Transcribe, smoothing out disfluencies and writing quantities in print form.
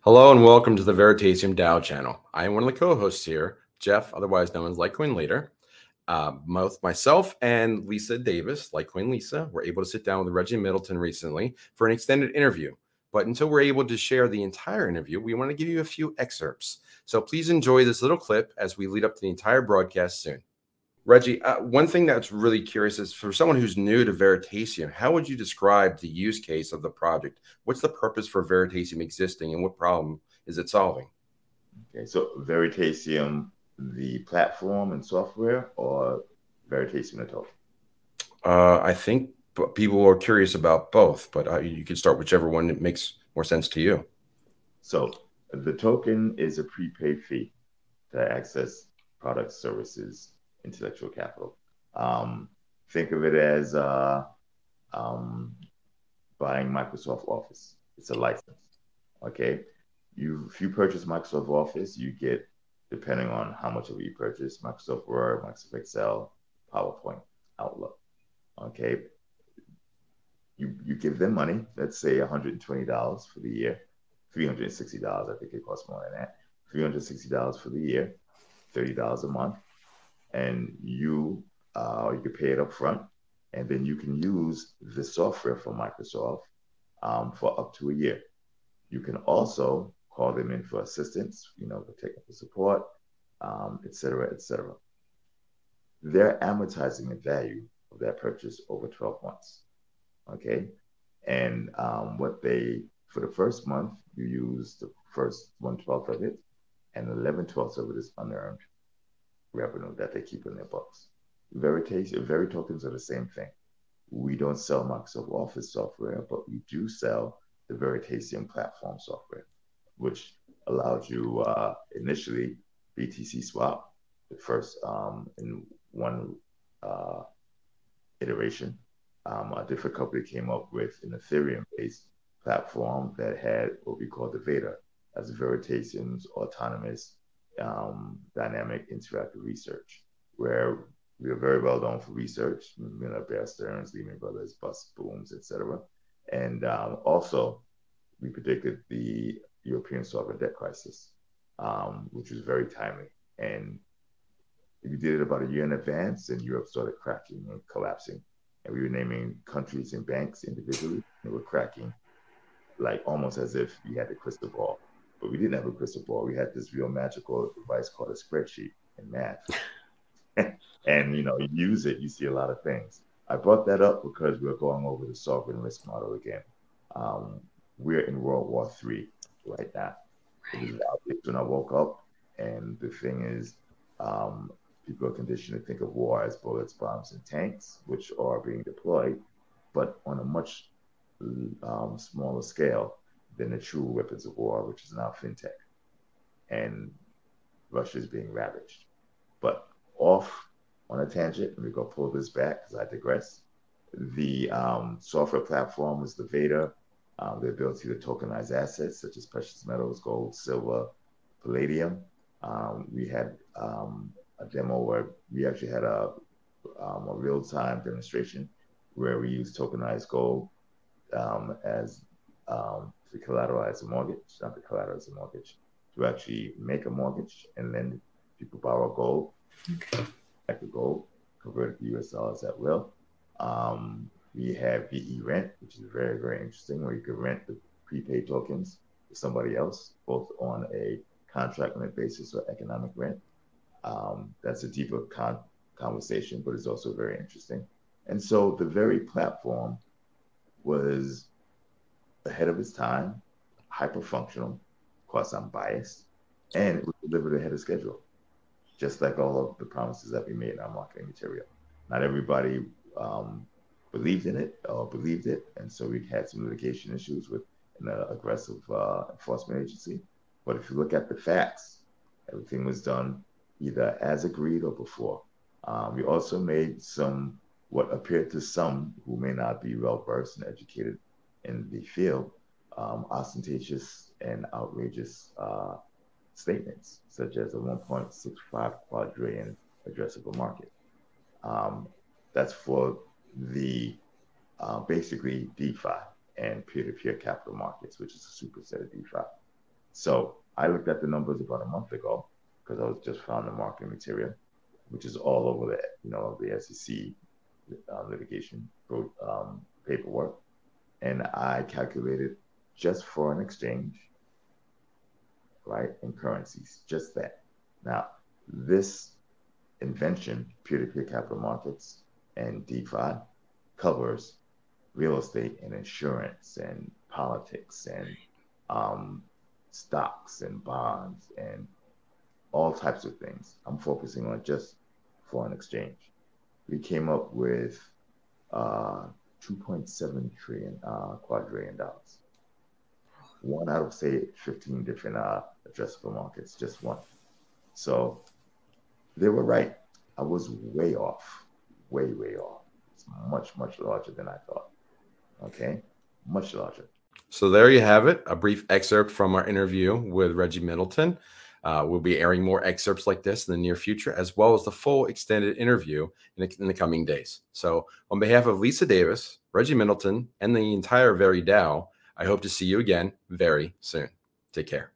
Hello and welcome to the Veritaseum DAO channel. I am one of the co-hosts here, Jeff, otherwise known as Litecoin Later. Both myself and Lisa Davis, Litecoin Lisa, were able to sit down with Reggie Middleton recently for an extended interview. But until we're able to share the entire interview, we want to give you a few excerpts. So please enjoy this little clip as we lead up to the entire broadcast soon. Reggie, one thing that's really curious is for someone who's new to Veritasium, how would you describe the use case of the project? What's the purpose for Veritasium existing and what problem is it solving? Okay, so Veritasium, the platform and software, or Veritasium the token? I think people are curious about both, but you can start whichever one that makes more sense to you. So the token is a prepaid fee to access products, services, intellectual capital. Think of it as buying Microsoft Office. It's a license. Okay. If you purchase Microsoft Office, you get, depending on how much of it you purchase, Microsoft Word, Microsoft Excel, PowerPoint, Outlook. Okay. You give them money, let's say $120 for the year, $360. I think it costs more than that. $360 for the year, $30 a month, and you can pay it up front, and then you can use the software from Microsoft for up to a year. You can also call them in for assistance, for technical support, et cetera, et cetera. They're amortizing the value of that purchase over 12 months. Okay. And for the first month, you use the first 1/12 of it, and 11/12 of it is unearned revenue that they keep in their books. Veri tokens are the same thing. We don't sell Microsoft Office software, but we do sell the Veritasium platform software, which allowed you initially BTC swap, the first in one iteration. A different company came up with an Ethereum-based platform that had what we call the VEDA, as Veritasium's autonomous dynamic interactive research, where we are very well known for research, Bear Stearns, Lehman Brothers, bust booms, etc. And also, we predicted the European sovereign debt crisis, which was very timely. And we did it about a year in advance, and Europe started cracking and collapsing. And we were naming countries and banks individually. They were cracking, like almost as if we had the crystal ball. But we didn't have a crystal ball. We had this real magical device called a spreadsheet in math. And you use it, you see a lot of things. I brought that up because we're going over the sovereign risk model again. We're in World War III right now. It was when I woke up, and the thing is, people are conditioned to think of war as bullets, bombs, and tanks, which are being deployed, but on a much smaller scale than the true weapons of war, which is now fintech. And Russia is being ravaged. But off on a tangent, let me go pull this back because I digress. The software platform is the VEDA, the ability to tokenize assets such as precious metals, gold, silver, palladium. We had a demo where we actually had a real-time demonstration where we used tokenized gold as to collateralize a mortgage, not to collateralize a mortgage, to actually make a mortgage, and then people borrow gold, back to gold, convert it to US dollars at will. We have VE rent, which is very, very interesting, where you can rent the prepaid tokens to somebody else, both on a contract rent basis or economic rent. That's a deeper conversation, but it's also very interesting. And so the very platform was ahead of its time, hyper functional. Of course, I'm biased, and it was delivered ahead of schedule, just like all of the promises that we made in our marketing material. Not everybody believed in it or believed it, and so we had some litigation issues with an aggressive enforcement agency. But if you look at the facts, everything was done either as agreed or before. We also made some, what appeared to some who may not be well versed and educated in the field, ostentatious and outrageous statements, such as a 1.65 quadrillion addressable market. That's for the basically DeFi and peer-to-peer capital markets, which is a superset of DeFi. So I looked at the numbers about a month ago because I was just found the marketing material, which is all over the SEC litigation paperwork. And I calculated just foreign exchange, right, and currencies, just that. Now, this invention, peer-to-peer capital markets and DeFi, covers real estate and insurance and politics and stocks and bonds and all types of things. I'm focusing on just foreign exchange. We came up with 2.7 trillion quadrillion dollars. One out of, say, 15 different addressable markets, just one. So they were right. I was way off, way off. It's much, much larger than I thought. Okay, much larger. So there you have it, a brief excerpt from our interview with Reggie Middleton. We'll be airing more excerpts like this in the near future, as well as the full extended interview in the coming days. So on behalf of Lisa Davis, Reggie Middleton, and the entire VERI DAO, I hope to see you again very soon. Take care.